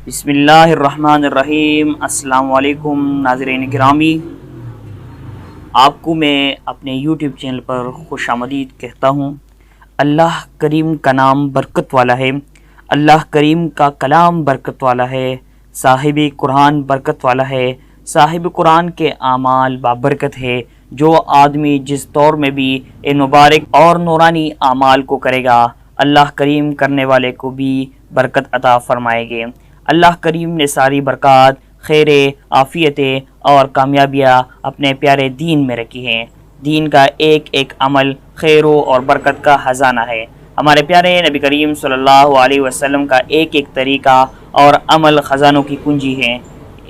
بسم اللہ الرحمن الرحیم۔ السلام علیکم ناظرین گرامی، آپ کو میں اپنے یوٹیوب چینل پر خوش آمدید کہتا ہوں۔ اللہ کریم کا نام برکت والا ہے، اللہ کریم کا کلام برکت والا ہے، صاحب قرآن برکت والا ہے، صاحب قرآن کے اعمال بابرکت ہے۔ جو آدمی جس دور میں بھی ان مبارک اور نورانی اعمال کو کرے گا، اللہ کریم کرنے والے کو بھی برکت عطا فرمائے گے۔ اللہ کریم نے ساری برکات، خیریں، عافیتیں اور کامیابیاں اپنے پیارے دین میں رکھی ہیں۔ دین کا ایک ایک عمل خیروں اور برکت کا خزانہ ہے۔ ہمارے پیارے نبی کریم صلی اللہ علیہ وسلم کا ایک ایک طریقہ اور عمل خزانوں کی کنجی ہے۔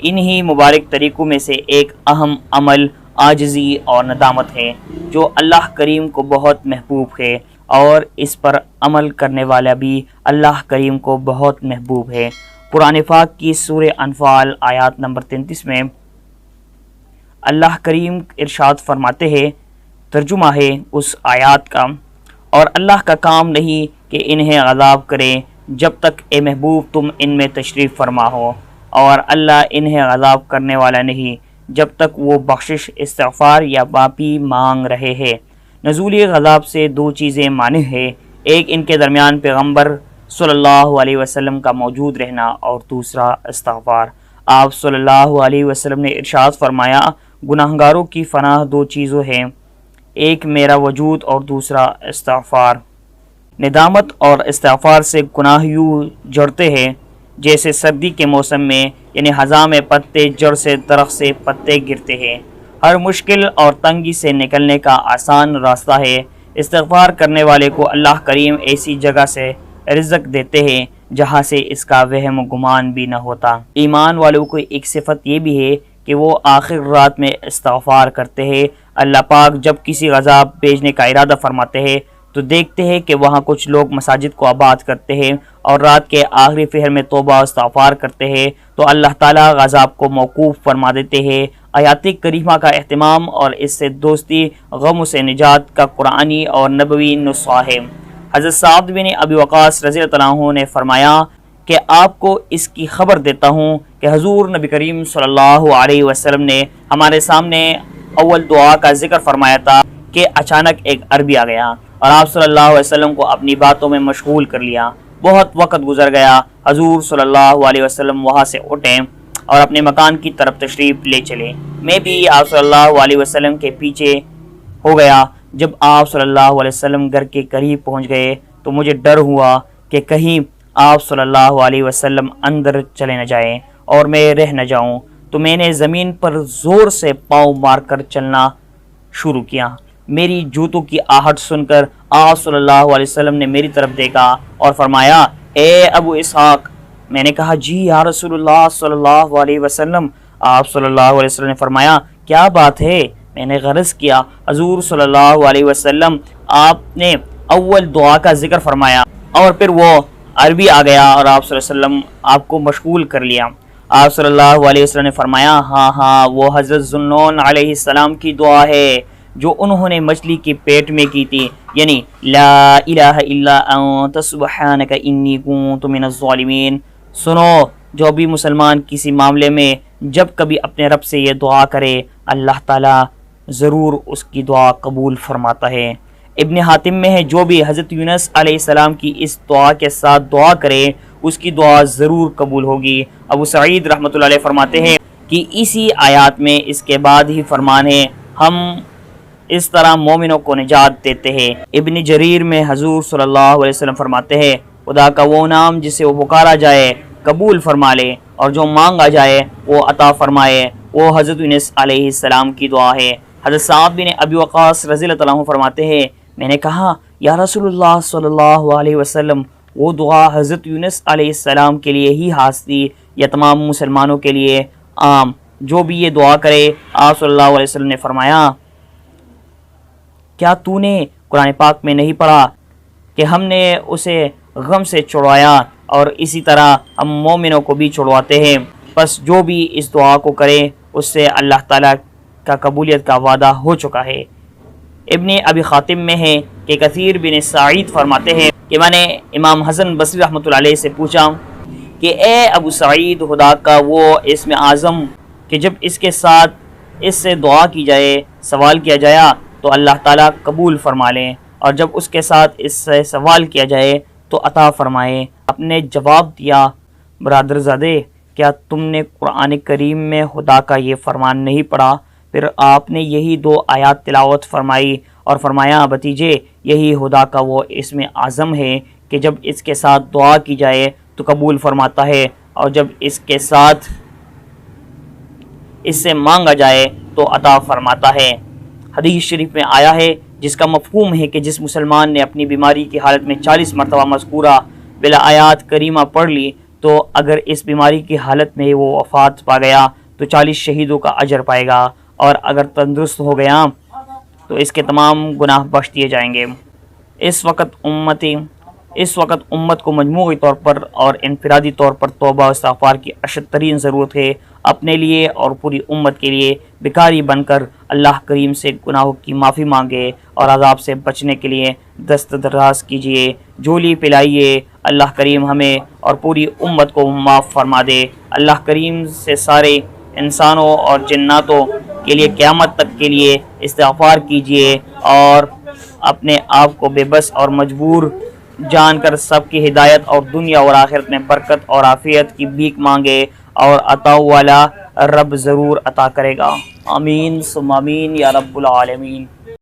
انہی مبارک طریقوں میں سے ایک اہم عمل عاجزی اور ندامت ہے، جو اللہ کریم کو بہت محبوب ہے، اور اس پر عمل کرنے والا بھی اللہ کریم کو بہت محبوب ہے۔ قرآن پاک کی سورہ انفال آیات نمبر 33 میں اللہ کریم ارشاد فرماتے ہیں، ترجمہ ہے اس آیات کا، اور اللہ کا کام نہیں کہ انہیں عذاب کرے جب تک اے محبوب تم ان میں تشریف فرما ہو، اور اللہ انہیں عذاب کرنے والا نہیں جب تک وہ بخشش، استغفار یا معافی مانگ رہے ہیں۔ نزول عذاب سے دو چیزیں مانع ہیں، ایک ان کے درمیان پیغمبر صلی اللہ علیہ وسلم کا موجود رہنا، اور دوسرا استغفار۔ آپ صلی اللہ علیہ وسلم نے ارشاد فرمایا، گناہگاروں کی پناہ دو چیزوں ہیں، ایک میرا وجود اور دوسرا استغفار۔ ندامت اور استغفار سے گناہ یوں جڑتے ہیں جیسے سردی کے موسم میں، یعنی خزاں میں پتے جڑ سے درخت سے پتے گرتے ہیں۔ ہر مشکل اور تنگی سے نکلنے کا آسان راستہ ہے۔ استغفار کرنے والے کو اللہ کریم ایسی جگہ سے رزق دیتے ہیں جہاں سے اس کا وہم و گمان بھی نہ ہوتا۔ ایمان والوں کو ایک صفت یہ بھی ہے کہ وہ آخر رات میں استغفار کرتے ہیں۔ اللہ پاک جب کسی عذاب بھیجنے کا ارادہ فرماتے ہیں تو دیکھتے ہیں کہ وہاں کچھ لوگ مساجد کو آباد کرتے ہیں اور رات کے آخری پہر میں توبہ و استغفار کرتے ہیں، تو اللہ تعالیٰ عذاب کو موقوف فرما دیتے ہیں۔ آیات کریمہ کا اہتمام اور اس سے دوستی غم سے نجات کا قرآنی اور نبوی نسخہ ہے۔ حضرت سعد بن ابی وقاص رضی اللہ عنہ نے فرمایا کہ آپ کو اس کی خبر دیتا ہوں کہ حضور نبی کریم صلی اللہ علیہ وسلم نے ہمارے سامنے اول دعا کا ذکر فرمایا تھا کہ اچانک ایک عربی آ گیا اور آپ صلی اللہ علیہ وسلم کو اپنی باتوں میں مشغول کر لیا۔ بہت وقت گزر گیا، حضور صلی اللہ علیہ وسلم وہاں سے اٹھے اور اپنے مکان کی طرف تشریف لے چلے۔ میں بھی آپ صلی اللہ علیہ وسلم کے پیچھے ہو گیا۔ جب آپ صلی اللہ علیہ وسلم گھر کے قریب پہنچ گئے تو مجھے ڈر ہوا کہ کہیں آپ صلی اللہ علیہ وسلم اندر چلے نہ جائیں اور میں رہ نہ جاؤں، تو میں نے زمین پر زور سے پاؤں مار کر چلنا شروع کیا۔ میری جوتوں کی آہٹ سن کر آپ صلی اللہ علیہ وسلم نے میری طرف دیکھا اور فرمایا، اے ابو اسحاق۔ میں نے کہا، جی یا رسول اللہ صلی اللہ علیہ وسلم۔ آپ صلی اللہ علیہ وسلم نے فرمایا، کیا بات ہے؟ میں نے غرض کیا، حضور صلی اللہ علیہ وسلم آپ نے اول دعا کا ذکر فرمایا اور پھر وہ عربی آ گیا اور آپ صلی اللہ علیہ وسلم آپ کو مشغول کر لیا۔ آپ صلی اللہ علیہ وسلم نے فرمایا، ہاں وہ حضرت ذوالنون علیہ السلام کی دعا ہے جو انہوں نے مچھلی کے پیٹ میں کی تھی، یعنی لا الہ الا انت سبحانک انی کنت من الظالمین۔ سنو، جو بھی مسلمان کسی معاملے میں جب کبھی اپنے رب سے یہ دعا کرے، اللہ تعالیٰ ضرور اس کی دعا قبول فرماتا ہے۔ ابن حاتم میں ہے، جو بھی حضرت یونس علیہ السلام کی اس دعا کے ساتھ دعا کرے اس کی دعا ضرور قبول ہوگی۔ ابو سعید رحمۃ اللہ علیہ فرماتے ہیں کہ اسی آیات میں اس کے بعد ہی فرمان ہے، ہم اس طرح مومنوں کو نجات دیتے ہیں۔ ابن جریر میں حضور صلی اللہ علیہ وسلم فرماتے ہیں، خدا کا وہ نام جسے وہ پکارا جائے قبول فرما لے، اور جو مانگا جائے وہ عطا فرمائے، وہ حضرت یونس علیہ السلام کی دعا ہے۔ حضرت سعد بن ابی وقاص رضی اللہ عنہ فرماتے ہیں، میں نے کہا، یا رسول اللہ صلی اللہ علیہ وسلم، وہ دعا حضرت یونس علیہ السلام کے لیے ہی خاص تھی یا تمام مسلمانوں کے لیے عام؟ جو بھی یہ دعا کرے، آپ صلی اللہ علیہ وسلم نے فرمایا، کیا تو نے قرآن پاک میں نہیں پڑھا کہ ہم نے اسے غم سے چھڑوایا اور اسی طرح ہم مومنوں کو بھی چھڑواتے ہیں؟ بس جو بھی اس دعا کو کرے اس سے اللہ تعالیٰ کا قبولیت کا وعدہ ہو چکا ہے۔ ابن ابی خاتم میں ہے کہ کثیر بن سعید فرماتے ہیں کہ میں نے امام حسن بصری رحمۃ اللہ علیہ سے پوچھا کہ اے ابو سعید خدا کا وہ اسم اعظم کہ جب اس کے ساتھ اس سے دعا کی جائے، سوال کیا جائے تو اللہ تعالیٰ قبول فرما لیں، اور جب اس کے ساتھ اس سے سوال کیا جائے تو عطا فرمائے۔ آپ نے جواب دیا، برادر زادے کیا تم نے قرآن کریم میں خدا کا یہ فرمان نہیں پڑھا؟ پھر آپ نے یہی 2 آیات تلاوت فرمائی اور فرمایا بھتیجے یہی خدا کا وہ اسم اعظم ہے کہ جب اس کے ساتھ دعا کی جائے تو قبول فرماتا ہے، اور جب اس کے ساتھ اس سے مانگا جائے تو عطا فرماتا ہے۔ حدیث شریف میں آیا ہے جس کا مفہوم ہے کہ جس مسلمان نے اپنی بیماری کی حالت میں 40 مرتبہ مذکورہ بلا آیات کریمہ پڑھ لی تو اگر اس بیماری کی حالت میں وہ وفات پا گیا تو 40 شہیدوں کا اجر پائے گا، اور اگر تندرست ہو گیا تو اس کے تمام گناہ بخش دیے جائیں گے۔ اس وقت امت کو مجموعی طور پر اور انفرادی طور پر توبہ و استغفار کی اشد ترین ضرورت ہے۔ اپنے لیے اور پوری امت کے لیے بھکاری بن کر اللہ کریم سے گناہوں کی معافی مانگے اور عذاب سے بچنے کے لیے دست دراز کیجیے، جھولی پلائیے۔ اللہ کریم ہمیں اور پوری امت کو معاف فرما دے۔ اللہ کریم سے سارے انسانوں اور جناتوں کے لیے قیامت تک کے لیے استغفار کیجیے، اور اپنے آپ کو بے بس اور مجبور جان کر سب کی ہدایت اور دنیا اور آخرت میں برکت اور عافیت کی بھیک مانگے، اور عطا والا رب ضرور عطا کرے گا۔ آمین ثم آمین یا رب العالمین۔